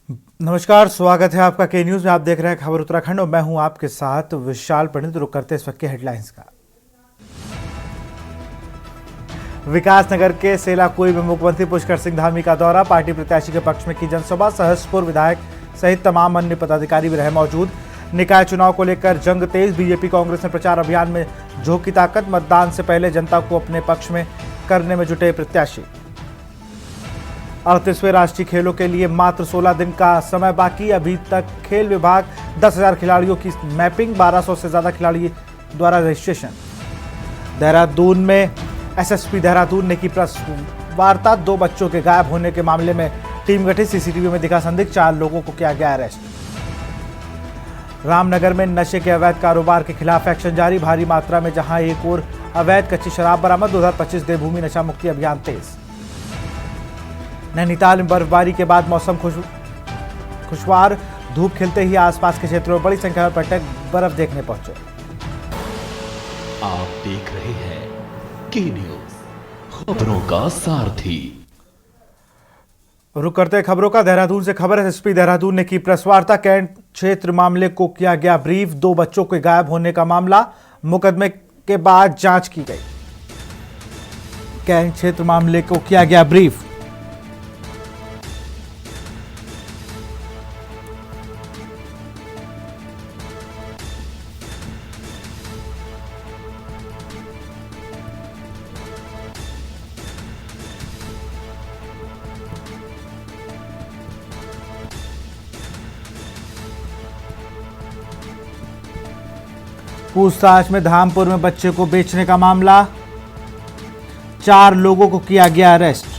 नमस्कार, स्वागत है आपका के न्यूज में। आप देख रहे हैं खबर उत्तराखंड और मैं हूं आपके साथ विशाल पंडित। रुक करते इस वक्त के हेडलाइंस का। विकासनगर के सेलाकुई में मुख्यमंत्री पुष्कर सिंह धामी का दौरा, पार्टी प्रत्याशी के पक्ष में की जनसभा। सहसपुर विधायक सहित तमाम अन्य पदाधिकारी भी रहे मौजूद। निकाय चुनाव को लेकर जंग तेज, बीजेपी कांग्रेस ने प्रचार अभियान में झोंकी ताकत। मतदान से पहले जनता को अपने पक्ष में करने में जुटे प्रत्याशी। 38वें राष्ट्रीय खेलों के लिए मात्र 16 दिन का समय बाकी। अभी तक खेल विभाग 10,000 खिलाड़ियों की मैपिंग, 1200 से ज्यादा खिलाड़ी द्वारा रजिस्ट्रेशन। देहरादून में एसएसपी देहरादून ने की प्रेस वार्ता। 2 बच्चों के गायब होने के मामले में टीम गठित, सीसीटीवी में दिखा संदिग्ध। 4 लोगों को किया गया अरेस्ट। रामनगर में नशे के अवैध कारोबार के खिलाफ एक्शन जारी, भारी मात्रा में जहां एक और अवैध कच्ची शराब बरामद। 2025 देवभूमि नशा मुक्ति अभियान तेज। नैनीताल में बर्फबारी के बाद मौसम खुशवार, धूप खिलते ही आसपास के क्षेत्रों में बड़ी संख्या में पर्यटक बर्फ देखने पहुंचे। आप देख रहे हैं के न्यूज, खबरों का सारथी। रुक करते खबरों का। देहरादून से खबर है। एसपी देहरादून ने की प्रेस वार्ता। कैंट क्षेत्र मामले को किया गया ब्रीफ। 2 बच्चों के गायब होने का मामला, मुकदमे के बाद जांच की गई। कैंट क्षेत्र मामले को किया गया ब्रीफ। पूछताछ में धामपुर में बच्चे को बेचने का मामला, 4 लोगों को किया गया अरेस्ट।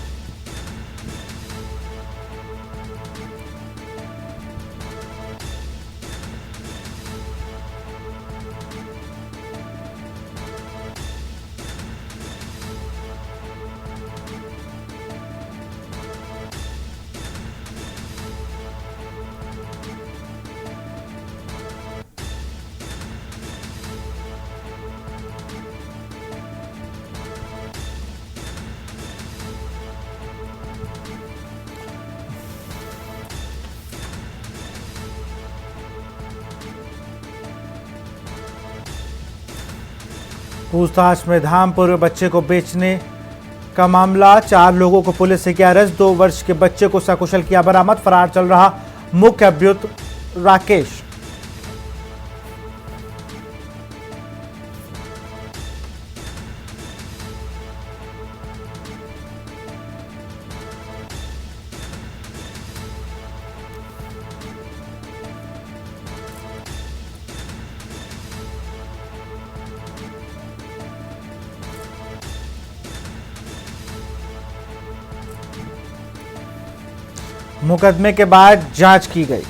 पूछताछ में धामपुर में बच्चे को बेचने का मामला, 4 लोगों को पुलिस से किया अरेस्ट। 2 वर्ष के बच्चे को सकुशल किया बरामद। फरार चल रहा मुख्य अभियुक्त राकेश। मुकदमे के बाद जांच की गई।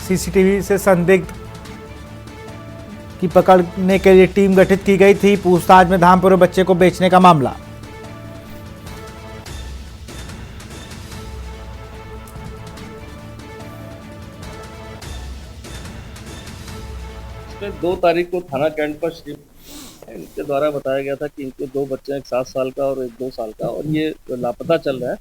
सीसीटीवी से संदिग्ध की पकड़ने के लिए टीम गठित की गई थी। पूछताछ में धामपुर में बच्चे को बेचने का मामला। इसमें 2 तारीख को थाना कैंट पर श्री इनके द्वारा बताया गया था कि इनके 2 बच्चे हैं, एक 7 साल का और एक 2 साल का, और ये लापता चल रहा है।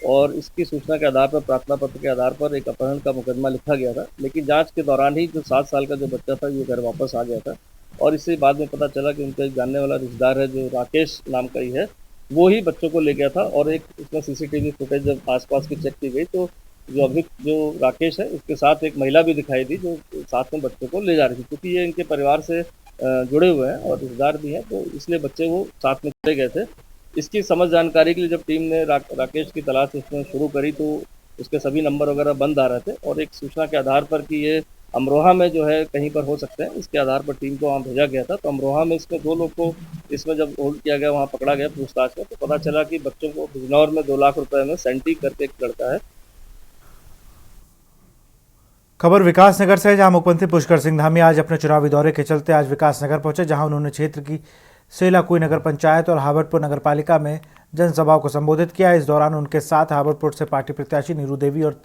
और इसकी सूचना के आधार पर, प्रार्थना पत्र के आधार पर एक अपहरण का मुकदमा लिखा गया था। लेकिन जांच के दौरान ही जो 7 साल का जो बच्चा था ये घर वापस आ गया था। और इससे बाद में पता चला कि उनका एक जानने वाला रिश्तेदार है जो राकेश नाम का ही है, वो ही बच्चों को ले गया था। और एक इसमें सीसीटीवी फुटेज जब आसपास की चेक की गई तो जो अभियुक्त जो राकेश है उसके साथ एक महिला भी दिखाई दी जो साथ में बच्चों को ले जा रही थी। क्योंकि ये इनके परिवार से जुड़े हुए हैं और रिश्तेदार भी हैं, तो इसलिए बच्चे वो साथ में चले गए थे। इसकी समझ जानकारी के लिए जब टीम ने राकेश की तलाश इसमें शुरू करी तो उसके सभी नंबर वगैरह बंद आ रहे थे। और एक सूचना के आधार पर कि ये अमरोहा में जो है कहीं पर हो सकते हैं, इसके आधार पर टीम को वहाँ भेजा गया था। तो अमरोहा में इसमें 2 लोग को इसमें जब होल्ड किया गया, वहाँ पकड़ा गया पूछताछ में, तो पता चला कि बच्चों को बिजनौर में 2 लाख रुपए में सेंटी करके एक लड़का है। खबर विकासनगर से, जहां मुख्यमंत्री पुष्कर सिंह धामी आज अपने चुनावी दौरे के चलते आज विकासनगर पहुंचे, जहां उन्होंने क्षेत्र की सेलाकुई नगर पंचायत और हावड़पुर नगर पालिका में जनसभाओं को संबोधित किया। इस दौरान उनके साथ हावड़पुर से पार्टी प्रत्याशी नीरू देवी और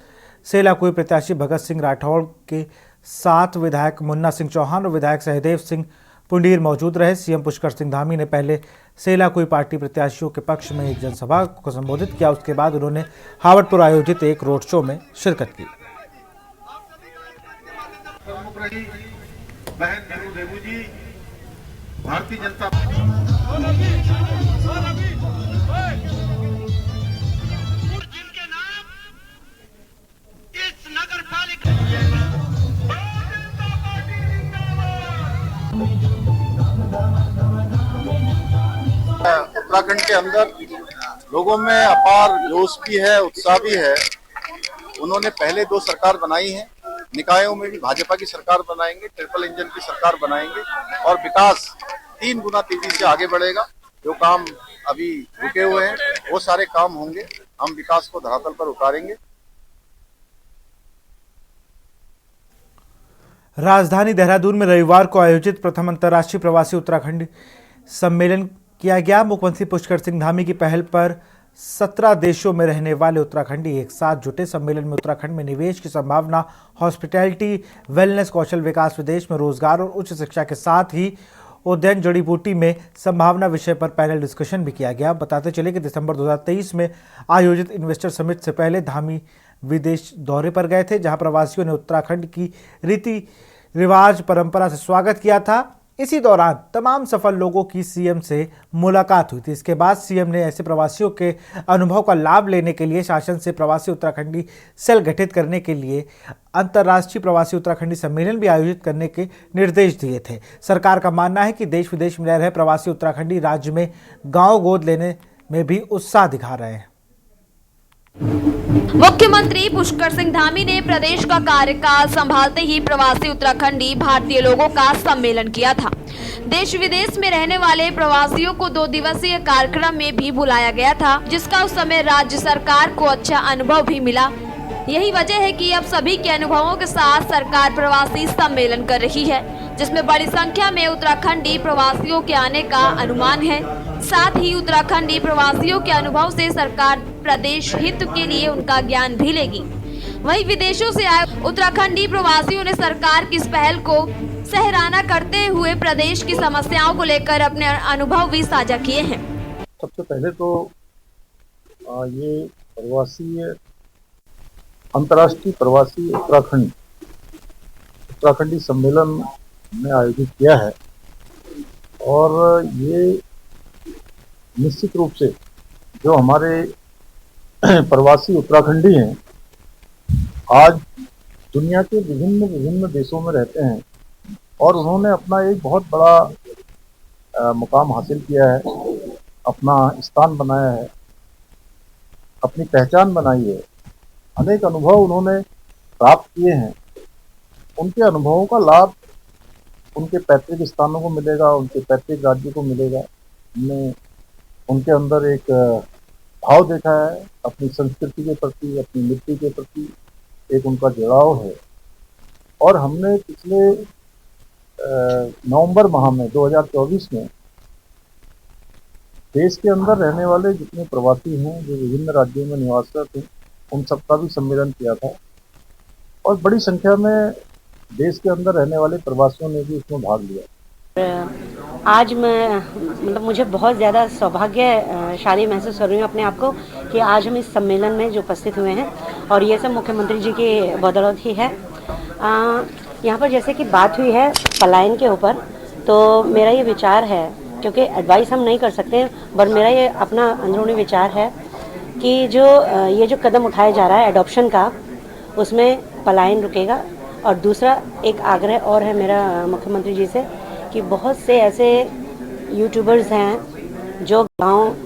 सेलाकुई प्रत्याशी भगत सिंह राठौड़ के साथ विधायक मुन्ना सिंह चौहान और विधायक सहदेव सिंह पुंडीर मौजूद रहे। सीएम पुष्कर सिंह धामी ने पहले सेलाकुई पार्टी प्रत्याशियों के पक्ष में एक जनसभा को संबोधित किया। उसके बाद उन्होंने हावड़पुर आयोजित एक रोड शो में शिरकत की। बहन नीरू देवू जी भारतीय जनता जिनके नाम इस नगर पालिका उत्तराखंड के अंदर लोगों में अपार जोश भी है, उत्साह भी है। उन्होंने पहले 2 सरकार बनाई है, निकायों में भी भाजपा की सरकार बनाएंगे, ट्रिपल इंजन की सरकार बनाएंगे और विकास 3 गुना तेजी से आगे बढ़ेगा। जो काम अभी रुके हुए हैं वो सारे काम होंगे, हम विकास को धरातल पर उतारेंगे। राजधानी देहरादून में रविवार को आयोजित प्रथम अंतर्राष्ट्रीय प्रवासी उत्तराखंड सम्मेलन किया गया। मुख्यमंत्री पुष्कर सिंह धामी की पहल पर 17 देशों में रहने वाले उत्तराखंडी एक साथ जुटे। सम्मेलन में उत्तराखंड में निवेश की संभावना, हॉस्पिटैलिटी, वेलनेस, कौशल विकास, विदेश में रोजगार और उच्च शिक्षा के साथ ही उद्यान जड़ी बूटी में संभावना विषय पर पैनल डिस्कशन भी किया गया। बताते चले कि दिसंबर 2023 में आयोजित इन्वेस्टर समिट से पहले धामी विदेश दौरे पर गए थे, जहां प्रवासियों ने उत्तराखंड की रीति रिवाज परंपरा से स्वागत किया था। इसी दौरान तमाम सफल लोगों की सीएम से मुलाकात हुई थी। इसके बाद सीएम ने ऐसे प्रवासियों के अनुभव का लाभ लेने के लिए शासन से प्रवासी उत्तराखंडी सेल गठित करने के लिए अंतर्राष्ट्रीय प्रवासी उत्तराखंडी सम्मेलन भी आयोजित करने के निर्देश दिए थे। सरकार का मानना है कि देश विदेश में रह रहे प्रवासी उत्तराखंडी राज्य में गांव गोद लेने में भी उत्साह दिखा रहे हैं। मुख्यमंत्री पुष्कर सिंह धामी ने प्रदेश का कार्यकाल संभालते ही प्रवासी उत्तराखंडी भारतीय लोगों का सम्मेलन किया था। देश विदेश में रहने वाले प्रवासियों को 2 दिवसीय कार्यक्रम में भी बुलाया गया था, जिसका उस समय राज्य सरकार को अच्छा अनुभव भी मिला। यही वजह है कि अब सभी के अनुभवों के साथ सरकार प्रवासी सम्मेलन कर रही है, जिसमें बड़ी संख्या में उत्तराखंडी प्रवासियों के आने का अनुमान है। साथ ही उत्तराखंडी प्रवासियों के अनुभव से सरकार प्रदेश हित के लिए उनका ज्ञान भी लेगी। वहीं विदेशों से आए उत्तराखंडी प्रवासियों ने सरकार की इस पहल को सराहना करते हुए प्रदेश की समस्याओं को लेकर अपने अनुभव भी साझा किए हैं। सबसे पहले तो ये अंतर्राष्ट्रीय प्रवासी उत्तराखंडी सम्मेलन में आयोजित किया है और ये निश्चित रूप से जो हमारे प्रवासी उत्तराखंडी हैं आज दुनिया के विभिन्न देशों में रहते हैं और उन्होंने अपना एक बहुत बड़ा मुकाम हासिल किया है, अपना स्थान बनाया है, अपनी पहचान बनाई है। अनेक अनुभव उन्होंने प्राप्त किए हैं। उनके अनुभवों का लाभ उनके पैतृक स्थानों को मिलेगा, उनके पैतृक राज्य को मिलेगा। हमने उनके अंदर एक भाव देखा है, अपनी संस्कृति के प्रति, अपनी मिट्टी के प्रति एक उनका जुड़ाव है। और हमने पिछले नवंबर माह में 2024 में देश के अंदर रहने वाले जितने प्रवासी हैं जो विभिन्न राज्यों में निवासरत हैं उन सबका भी सम्मेलन किया था और बड़ी संख्या में देश के अंदर रहने वाले प्रवासियों ने भी इसमें भाग लिया। आज मैं मुझे बहुत ज़्यादा सौभाग्यशाली महसूस कर रही हूँ अपने आप को कि आज हम इस सम्मेलन में जो उपस्थित हुए हैं और ये सब मुख्यमंत्री जी की बदौलत ही है। यहाँ पर जैसे कि बात हुई है पलायन के ऊपर, तो मेरा ये विचार है, क्योंकि एडवाइस हम नहीं कर सकते, पर मेरा ये अपना अंदरूनी विचार है कि ये जो कदम उठाया जा रहा है एडॉप्शन का, उसमें पलायन रुकेगा। और दूसरा एक आग्रह और है मेरा मुख्यमंत्री जी से कि बहुत से ऐसे यूट्यूबर्स हैं जो गांव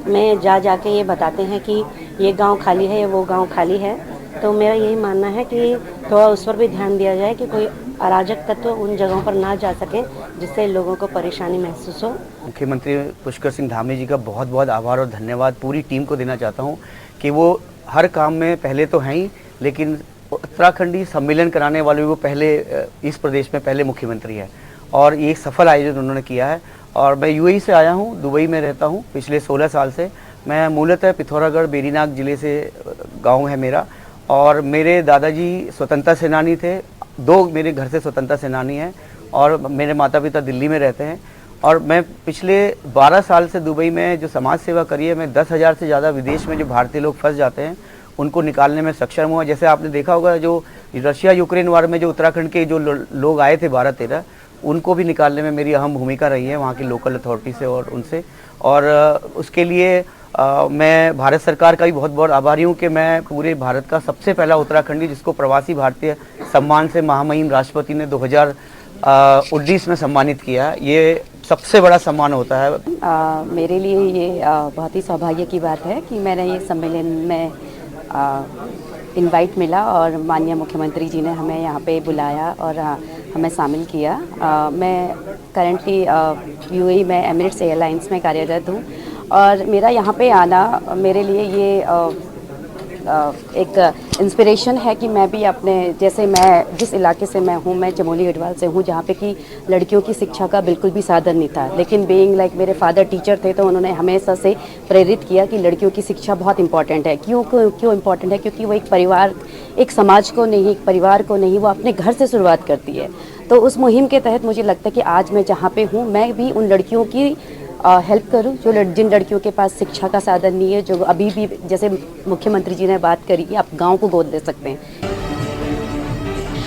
में जाके ये बताते हैं कि ये गांव खाली है या वो गांव खाली है। तो मेरा यही मानना है कि थोड़ा उस पर भी ध्यान दिया जाए कि कोई अराजक तत्व उन जगहों पर ना जा सके जिससे लोगों को परेशानी महसूस हो। मुख्यमंत्री पुष्कर सिंह धामी जी का बहुत बहुत आभार और धन्यवाद पूरी टीम को देना चाहता हूं कि वो हर काम में पहले तो हैं ही, लेकिन उत्तराखंडी सम्मेलन कराने वाले वो पहले इस प्रदेश में पहले मुख्यमंत्री है और ये सफल आयोजन उन्होंने किया है। और मैं यूएई से आया हूँ, दुबई में रहता हूँ पिछले 16 साल से। मैं मूलतः पिथौरागढ़ बेरीनाग ज़िले से गांव है मेरा, और मेरे दादाजी स्वतंत्रता सेनानी थे। 2 मेरे घर से स्वतंत्रता सेनानी हैं और मेरे माता पिता दिल्ली में रहते हैं। और मैं पिछले 12 साल से दुबई में जो समाज सेवा करी है, मैं 10,000 से ज़्यादा विदेश में जो भारतीय लोग फंस जाते हैं उनको निकालने में सक्षम हुआ। जैसे आपने देखा होगा जो रशिया यूक्रेन वार में जो उत्तराखंड के जो लोग आए थे 12-13, उनको भी निकालने में मेरी अहम भूमिका रही है वहाँ की लोकल अथॉरिटी से और उनसे। और उसके लिए मैं भारत सरकार का भी बहुत बहुत आभारी हूँ कि मैं पूरे भारत का सबसे पहला उत्तराखंडी जिसको प्रवासी भारतीय सम्मान से महामहिम राष्ट्रपति ने 2019 में सम्मानित किया। ये सबसे बड़ा सम्मान होता है। मेरे लिए ये बहुत ही सौभाग्य की बात है कि मैंने ये सम्मेलन में इनवाइट मिला और माननीय मुख्यमंत्री जी ने हमें यहाँ पे बुलाया और हमें शामिल किया। मैं करंटली यूएई में एमिरेट्स एयरलाइंस में कार्यरत हूँ और मेरा यहाँ पे आना मेरे लिए ये एक इंस्पिरेशन है कि मैं भी अपने, जैसे मैं जिस इलाके से मैं हूँ, मैं चमोली गढ़वाल से हूँ जहाँ पे कि लड़कियों की शिक्षा का बिल्कुल भी साधन नहीं था, लेकिन बीइंग लाइक मेरे फादर टीचर थे तो उन्होंने हमेशा से प्रेरित किया कि लड़कियों की शिक्षा बहुत इंपॉर्टेंट है। क्यों इंपॉर्टेंट है? क्योंकि वो एक परिवार, एक समाज को नहीं, एक परिवार को नहीं, वो अपने घर से शुरुआत करती है। तो उस मुहिम के तहत मुझे लगता है कि आज मैं जहाँ पे हूँ मैं भी उन लड़कियों की हेल्प करूं जिन लड़कियों के पास शिक्षा का साधन नहीं है, जो अभी भी, जैसे मुख्यमंत्री जी ने बात करी कि आप गांव को गोद दे सकते हैं।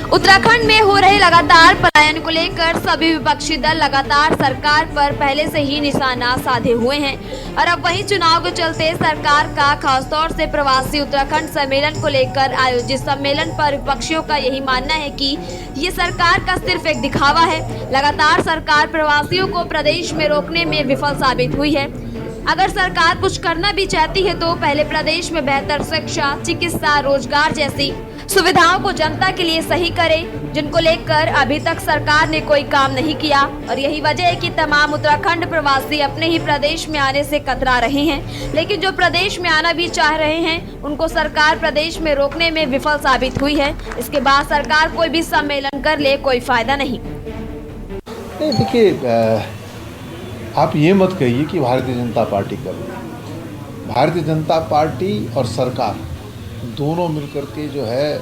उत्तराखंड में हो रहे लगातार पलायन को लेकर सभी विपक्षी दल लगातार सरकार पर पहले से ही निशाना साधे हुए हैं और अब वहीं चुनाव के चलते सरकार का खासतौर से प्रवासी उत्तराखंड सम्मेलन को लेकर आयोजित सम्मेलन पर विपक्षियों का यही मानना है कि ये सरकार का सिर्फ एक दिखावा है। लगातार सरकार प्रवासियों को प्रदेश में रोकने में विफल साबित हुई है। अगर सरकार कुछ करना भी चाहती है तो पहले प्रदेश में बेहतर शिक्षा, चिकित्सा, रोजगार जैसी सुविधाओं को जनता के लिए सही करे, जिनको लेकर अभी तक सरकार ने कोई काम नहीं किया। और यही वजह है कि तमाम उत्तराखंड प्रवासी अपने ही प्रदेश में आने से कतरा रहे हैं, लेकिन जो प्रदेश में आना भी चाह रहे हैं उनको सरकार प्रदेश में रोकने में विफल साबित हुई है। इसके बाद सरकार कोई भी सम्मेलन कर ले कोई फायदा नहीं। देखिए, आप ये मत कहिए कि भारतीय जनता पार्टी कर रही है। भारतीय जनता पार्टी और सरकार दोनों मिलकर के जो है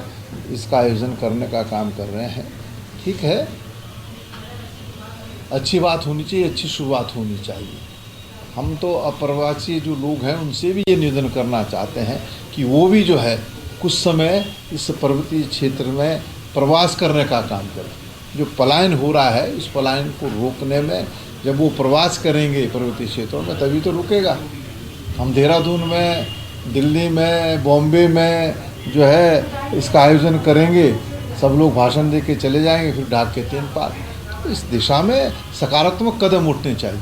इसका आयोजन करने का काम कर रहे हैं। ठीक है, अच्छी बात होनी चाहिए, अच्छी शुरुआत होनी चाहिए। हम तो अप्रवासी जो लोग हैं उनसे भी ये निवेदन करना चाहते हैं कि वो भी जो है कुछ समय इस पर्वतीय क्षेत्र में प्रवास करने का काम करें। जो पलायन हो रहा है इस पलायन को रोकने में जब वो प्रवास करेंगे पर्वतीय क्षेत्रों में तभी तो रुकेगा। हम देहरादून में, दिल्ली में, बॉम्बे में जो है इसका आयोजन करेंगे, सब लोग भाषण दे के चले जाएंगे, फिर ढाक के 3 पार। तो इस दिशा में सकारात्मक कदम उठने चाहिए।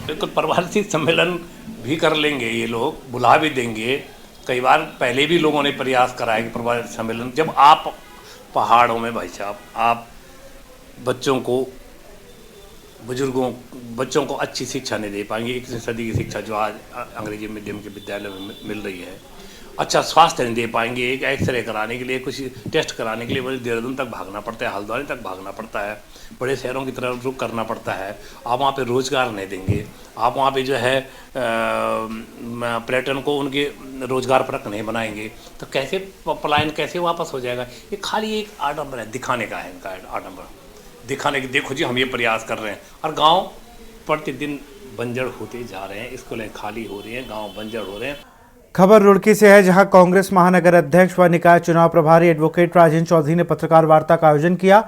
बिल्कुल, प्रवासी सम्मेलन भी कर लेंगे, ये लोग बुला भी देंगे। कई बार पहले भी लोगों ने प्रयास करा है कि प्रवासी सम्मेलन, जब आप पहाड़ों में भाई साहब आप बच्चों को, बुजुर्गों, बच्चों को अच्छी शिक्षा नहीं दे पाएंगे। 21वीं सदी की शिक्षा जो आज अंग्रेजी मीडियम के विद्यालय में मिल रही है, अच्छा स्वास्थ्य नहीं दे पाएंगे। एक एक्सरे कराने के लिए, कुछ टेस्ट कराने के लिए मुझे देहरादून तक भागना पड़ता है, हल्द्वानी तक भागना पड़ता है, बड़े शहरों की तरफ रुख करना पड़ता है। आप वहाँ पे रोज़गार नहीं देंगे, आप वहाँ पे जो है पर्यटन को उनके रोज़गार परक नहीं बनाएंगे, तो कैसे पलायन कैसे वापस हो जाएगा? ये खाली एक आडंबर है, दिखाने का है इनका आडंबर, दिखाने की देखो जी हम ये प्रयास कर रहे हैं। और गांव प्रतिदिन बंजर होते जा रहे हैं, स्कूलें खाली हो रही हैं, गांव बंजर हो रहे हैं। खबर रुड़की से है, जहां कांग्रेस महानगर अध्यक्ष व निकाय चुनाव प्रभारी एडवोकेट राजेंद्र चौधरी ने पत्रकार वार्ता का आयोजन किया।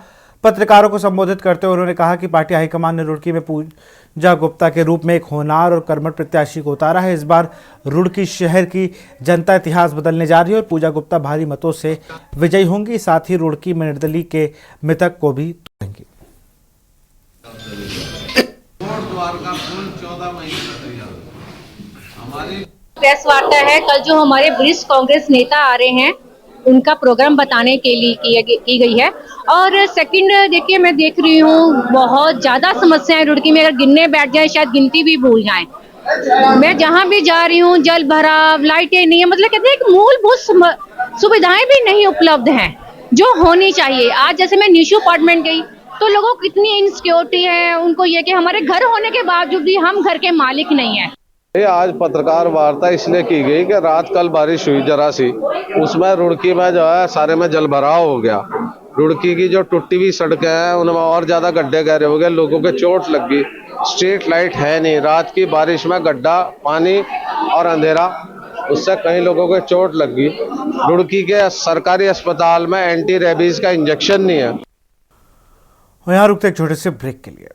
पत्रकारों को संबोधित करते हुए उन्होंने कहा कि पार्टी हाईकमान ने रुड़की में पूजा गुप्ता के रूप में एक होनहार और कर्मठ प्रत्याशी को उतारा है। इस बार रुड़की शहर की जनता इतिहास बदलने जा रही है और पूजा गुप्ता भारी मतों से विजयी होंगी। साथ ही रुड़की में निर्दलीय के मृतक को भी तोड़ेंगी। प्रेस वार्ता है कल जो हमारे वरिष्ठ कांग्रेस नेता आ रहे हैं उनका प्रोग्राम बताने के लिए की गई है। और सेकंड देखिए, मैं देख रही हूँ बहुत ज्यादा समस्याएं रुड़की में, अगर गिनने बैठ जाए शायद गिनती भी भूल जाएं। मैं जहाँ भी जा रही हूँ जल भराव, लाइटें नहीं है, मतलब कहते हैं कि मूलभूत सुविधाएं भी नहीं उपलब्ध हैं जो होनी चाहिए। आज जैसे मैं निशु अपार्टमेंट गई तो लोगों को कितनी इनसिक्योरिटी है, उनको ये कि हमारे घर होने के बावजूद भी हम घर के मालिक नहीं है। आज पत्रकार वार्ता इसलिए की गई कि रात कल बारिश हुई जरा सी, उसमें रुड़की में जो है सारे में जल भराव हो गया। रुड़की की जो टूटी हुई सड़कें हैं उनमें और ज़्यादा गड्ढे गहरे हो गए, लोगों के चोट लग गई। स्ट्रीट लाइट है नहीं, रात की बारिश में गड्ढा, पानी और अंधेरा, उससे कई लोगों के चोट लग गई। रुड़की के सरकारी अस्पताल में एंटी रेबीज का इंजेक्शन नहीं है। और यहाँ रुकते एक छोटे से ब्रेक के लिए।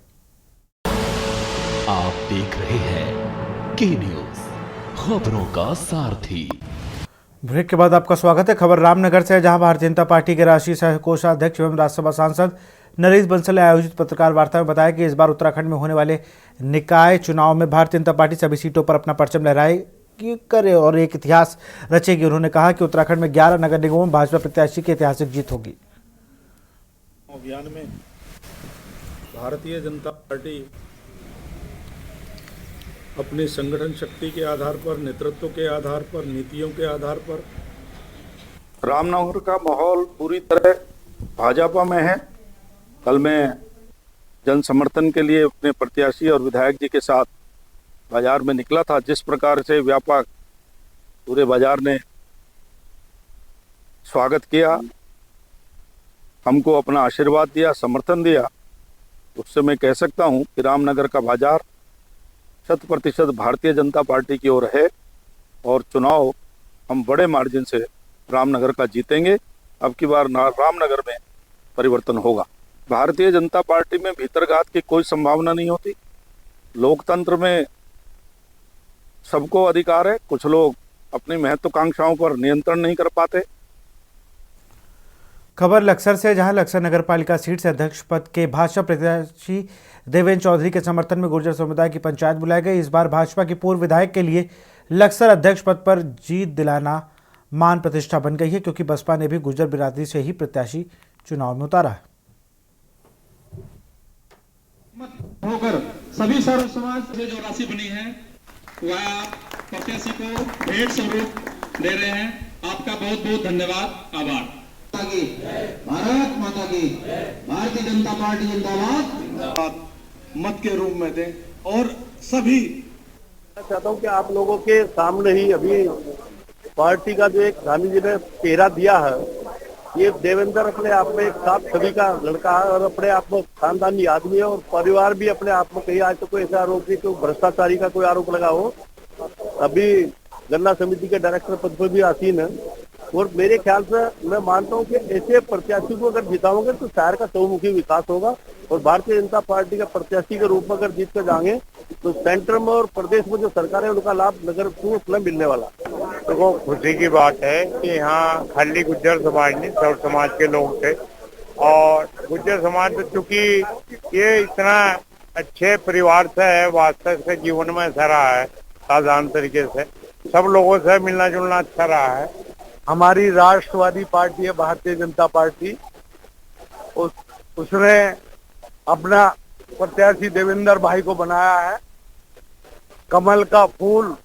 आप देख रहे हैं के न्यूज, खबरों का सारथी। ब्रेक के बाद आपका स्वागत है। खबर रामनगर से है, जहां भारतीय जनता पार्टी के राष्ट्रीय सह कोषाध्यक्ष एवं राज्यसभा सांसद नरेश बंसल ने आयोजित पत्रकार वार्ता में बताया कि इस बार उत्तराखंड में होने वाले निकाय चुनाव में भारतीय जनता पार्टी सभी सीटों पर अपना परचम लहराएगी करे और एक इतिहास रचेगी। उन्होंने कहा कि उत्तराखंड में 11 नगर निगमों में भाजपा प्रत्याशी की ऐतिहासिक जीत होगी। अभियान में भारतीय जनता पार्टी अपनी संगठन शक्ति के आधार पर, नेतृत्व के आधार पर, नीतियों के आधार पर रामनगर का माहौल पूरी तरह भाजपा में है। कल मैं जन समर्थन के लिए अपने प्रत्याशी और विधायक जी के साथ बाजार में निकला था। जिस प्रकार से व्यापक पूरे बाजार ने स्वागत किया, हमको अपना आशीर्वाद दिया, समर्थन दिया, उससे मैं कह सकता हूं कि रामनगर का बाजार 100% भारतीय जनता पार्टी की ओर है और चुनाव हम बड़े मार्जिन से रामनगर का जीतेंगे। अब की बार रामनगर में परिवर्तन होगा। भारतीय जनता पार्टी में भीतरघात की कोई संभावना नहीं होती। लोकतंत्र में सबको अधिकार है, कुछ लोग अपनी महत्वाकांक्षाओं पर नियंत्रण नहीं कर पाते। खबर लक्सर से, जहां लक्सर नगर पालिका सीट से अध्यक्ष पद के भाजपा प्रत्याशी देवेंद्र चौधरी के समर्थन में गुर्जर समुदाय की पंचायत बुलाई गई। इस बार भाजपा के पूर्व विधायक के लिए लक्सर अध्यक्ष पद पर जीत दिलाना मान प्रतिष्ठा बन गई है, क्योंकि बसपा ने भी गुर्जर बिरादरी से ही प्रत्याशी चुनाव में उतारा है। होकर सभी सर्व समाज से जो राशि बनी है वह प्रत्याशी को भेंट स्वरूप दे रहे हैं। आपका बहुत बहुत धन्यवाद, आभार। भारत माता की, भारतीय जनता पार्टी जिंदाबाद। मत के रूप में दें और सभी चाहता हूँ कि आप लोगों के सामने ही अभी पार्टी का जो एक गांधी जी ने चेहरा दिया है, ये देवेंद्र अपने आप में एक साफ छवि का लड़का है और अपने आप में खानदानी आदमी है और परिवार भी अपने आप में कहीं आज तो कोई ऐसा आरोप नहीं, कोई भ्रष्टाचारी का कोई आरोप लगा हो। अभी गन्ना समिति के डायरेक्टर पद पर भी आसीन है और मेरे ख्याल से मैं मानता हूँ कि ऐसे प्रत्याशी को अगर जिताओगे तो शहर का चहुमुखी विकास होगा और भारतीय जनता पार्टी का प्रत्याशी के रूप में अगर जीत कर जाएंगे तो सेंटर में और प्रदेश में जो सरकार है उनका लाभ नगर में मिलने वाला। देखो, खुशी की बात है कि यहाँ खाली गुज्जर समाज नहीं, सर्व समाज के लोग थे और गुज्जर समाज तो चूंकि ये इतना अच्छे परिवार से है, वास्तव से जीवन में अच्छा रहा है, साधारण तरीके से सब लोगों से मिलना जुलना अच्छा रहा है। हमारी राष्ट्रवादी पार्टी है भारतीय जनता पार्टी, उसने अपना प्रत्याशी देवेंद्र भाई को बनाया है। कमल का फूल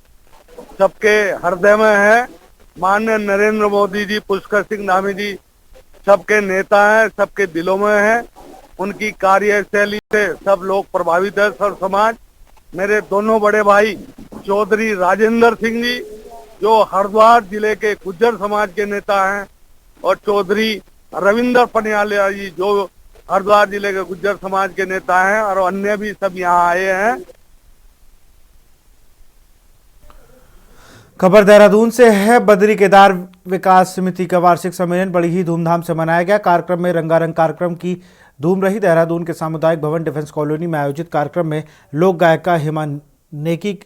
सबके हृदय में है। माननीय नरेंद्र मोदी जी, पुष्कर सिंह धामी जी सबके नेता हैं, सबके दिलों में है। उनकी कार्यशैली से सब लोग प्रभावित है, सर्व समाज। मेरे दोनों बड़े भाई चौधरी राजेंद्र सिंह जी जो हरिद्वार जिले के गुज्जर समाज के नेता हैं और चौधरी रविंदर पनियालिया जी जो हरिद्वार जिले के गुज्जर समाज के नेता हैं और अन्य भी सब यहाँ आए हैं। खबर देहरादून से है। बद्री केदार विकास समिति का वार्षिक सम्मेलन बड़ी ही धूमधाम से मनाया गया। कार्यक्रम में रंगारंग कार्यक्रम की धूम रही। देहरादून के सामुदायिक भवन डिफेंस कॉलोनी में आयोजित कार्यक्रम में लोक गायिका हेमा नेकी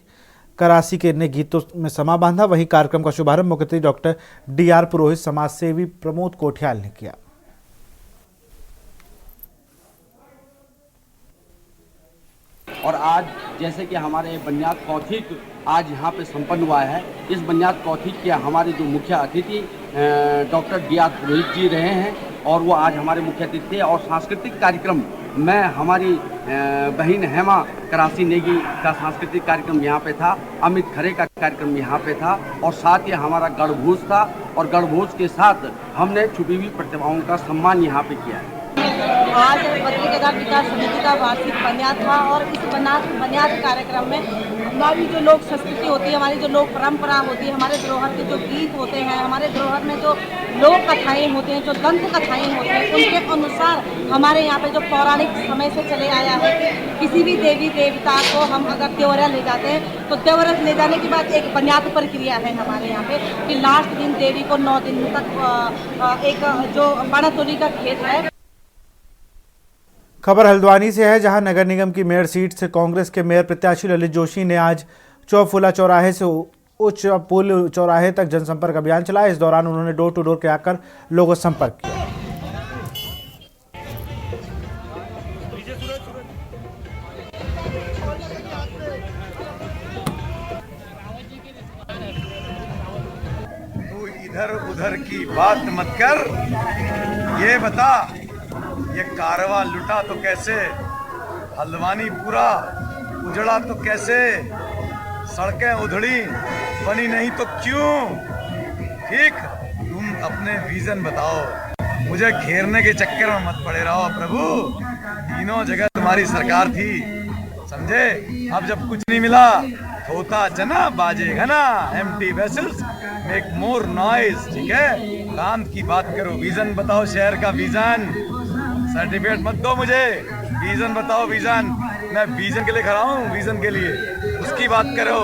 करासी के ने गीतों में समा बांधा। वहीं कार्यक्रम का शुभारंभ मुख्यमंत्री डॉक्टर DR पुरोहित, समाज सेवी प्रमोद कोठियाल ने किया। और आज जैसे कि हमारे बनियाद कौथिक आज यहाँ पे संपन्न हुआ है, इस बनियाद कौथिक के हमारे जो मुख्य अतिथि डॉक्टर DR पुरोहित जी रहे हैं और वो आज हमारे मुख्य अतिथि थे। और सांस्कृतिक कार्यक्रम में हमारी बहन हेमा करासी नेगी का सांस्कृतिक कार्यक्रम यहाँ पे था, अमित खरे का कार्यक्रम यहाँ पे था और साथ ही हमारा गढ़भोज था और गढ़भोज के साथ हमने छुपी हुई प्रतिभाओं का सम्मान यहाँ पे किया है। आज बद्री केदार विकास समिति का वार्षिक बनियाद था और इस बनियाद कार्यक्रम में हमारी जो लोक संस्कृति होती है, हमारी जो लोक परंपरा होती है, हमारे धरोहर के जो गीत होते हैं, हमारे धरोहर में जो लोक कथाएं होते हैं, जो दंत कथाएं होती हैं, उनके अनुसार हमारे यहाँ पे जो पौराणिक समय से चले आया है कि किसी भी देवी देवता को हम अगर त्योहार ले जाते हैं तो त्योहार ले जाने के बाद एक बुनियादी प्रक्रिया है हमारे यहाँ पे कि लास्ट दिन देवी को 9 दिन तक एक जो बड़ा तोली का खेत है। खबर हल्द्वानी से है, जहां नगर निगम की मेयर सीट से कांग्रेस के मेयर प्रत्याशी ललित जोशी ने आज चौफुला चौराहे से उच्च पुल चौराहे तक जनसंपर्क अभियान चलाया। इस दौरान उन्होंने डोर टू डोर के आकर लोगों से संपर्क किया। तू इधर उधर की बात मत कर, ये बता ये कारवा लुटा तो कैसे, हल्द्वानी पूरा उजड़ा तो कैसे, सड़कें उधड़ी बनी नहीं तो क्यों? ठीक, तुम अपने विजन बताओ, मुझे घेरने के चक्कर में मत पड़े रहो प्रभु। तीनों जगह तुम्हारी सरकार थी, समझे? अब जब कुछ नहीं मिला होता जना बाजेगा ना, empty vessels make more noise. ठीक है, काम की बात करो, विजन बताओ, शहर का विजन। सर्टिफिकेट मत दो मुझे, विजन बताओ, विजन। मैं विजन के लिए खड़ा हूँ, विजन के लिए, उसकी बात करो,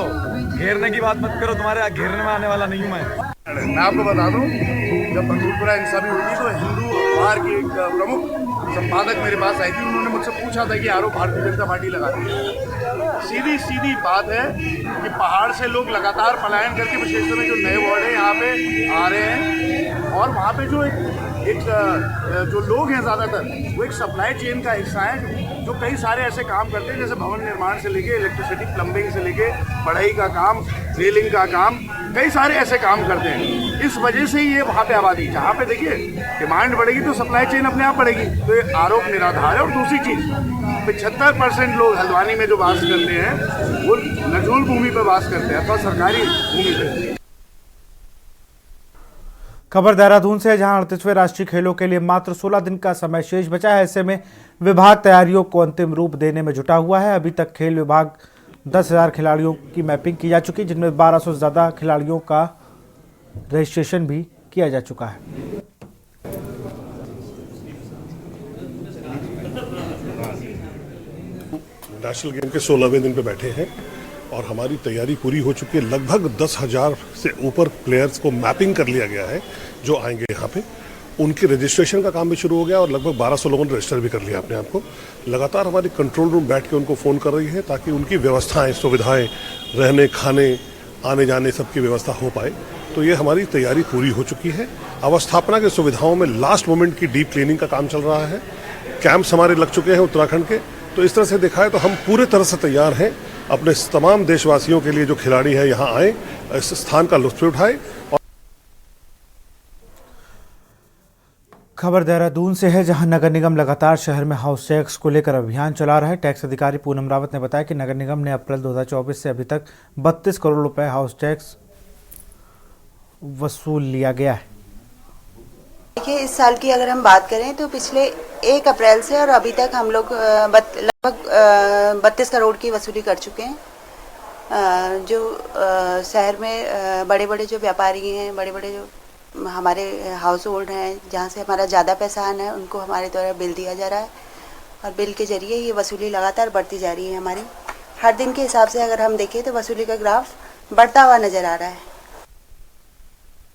घेरने की बात मत करो। तुम्हारे घेरने में आने वाला नहीं हूँ मैं आपको बता दूं, जब बंदूकपुरा हिंसा भी हुई थी तो हिंदू अखबार की एक प्रमुख संपादक मेरे पास आई थी। उन्होंने मुझसे पूछा था कि आरोप भारतीय जनता पार्टी लगाती है। सीधी सीधी बात है कि पहाड़ से लोग लगातार पलायन करके विशेषकर में जो नए वार्ड है यहाँ पे आ रहे हैं, और वहाँ पे जो एक जो लोग हैं ज़्यादातर वो एक सप्लाई चेन का हिस्सा है, जो कई सारे ऐसे काम करते हैं जैसे भवन निर्माण से लेके इलेक्ट्रिसिटी प्लम्बिंग से लेके पढ़ाई का काम, रेलिंग का काम, कई सारे ऐसे काम करते हैं। इस वजह से ही ये वहाँ पे आबादी, जहाँ पे देखिए डिमांड बढ़ेगी तो सप्लाई चेन अपने आप बढ़ेगी, तो ये आरोप निराधार है। और दूसरी चीज़, 75% लोग हल्द्वानी में जो वास करते हैं वो नजूल भूमि पर वास करते हैं अथवा सरकारी भूमि पर। खबर देहरादून से है, जहां 38वें राष्ट्रीय खेलों के लिए मात्र 16 दिन का समय शेष बचा है। ऐसे में विभाग तैयारियों को अंतिम रूप देने में जुटा हुआ है। अभी तक खेल विभाग 10,000 खिलाड़ियों की मैपिंग की जा चुकी, जिनमें 1200 से ज़्यादा खिलाड़ियों का रजिस्ट्रेशन भी किया जा चुका है। नेशनल गेम के 16वें दिन पे बैठे हैं और हमारी तैयारी पूरी हो चुकी है। लगभग 10,000 से ऊपर प्लेयर्स को मैपिंग कर लिया गया है जो आएंगे यहाँ पे। उनके रजिस्ट्रेशन का काम भी शुरू हो गया और लगभग 1200 लोगों ने रजिस्टर भी कर लिया अपने आप को। लगातार हमारी कंट्रोल रूम बैठ के उनको फ़ोन कर रही है ताकि उनकी व्यवस्थाएं, सुविधाएं, रहने खाने आने जाने सबकी व्यवस्था हो पाए। तो ये हमारी तैयारी पूरी हो चुकी है। अवस्थापना की सुविधाओं में लास्ट मोमेंट की डीप क्लीनिंग का काम चल रहा है। कैंप्स हमारे लग चुके हैं उत्तराखंड के। तो इस तरह से देखा है तो हम पूरे तरह से तैयार हैं अपने तमाम देशवासियों के लिए जो खिलाड़ी है यहाँ आए, इस स्थान का लुत्फ उठाए। खबर देहरादून से है, जहां नगर निगम लगातार शहर में हाउस टैक्स को लेकर अभियान चला रहा है। टैक्स अधिकारी पूनम रावत ने बताया कि नगर निगम ने अप्रैल 2024 से अभी तक 32 करोड़ रुपए हाउस टैक्स वसूल लिया गया है। देखिए, इस साल की अगर हम बात करें तो पिछले 1 अप्रैल से और अभी तक हम लोग लगभग 32 करोड़ की वसूली कर चुके हैं। जो शहर में बड़े बड़े जो व्यापारी हैं, बड़े बड़े जो हमारे हाउस होल्ड हैं, जहाँ से हमारा ज़्यादा पैसा आना है, उनको हमारे द्वारा बिल दिया जा रहा है और बिल के जरिए ये वसूली लगातार बढ़ती जा रही है। हमारी हर दिन के हिसाब से अगर हम देखें तो वसूली का ग्राफ बढ़ता हुआ नज़र आ रहा है।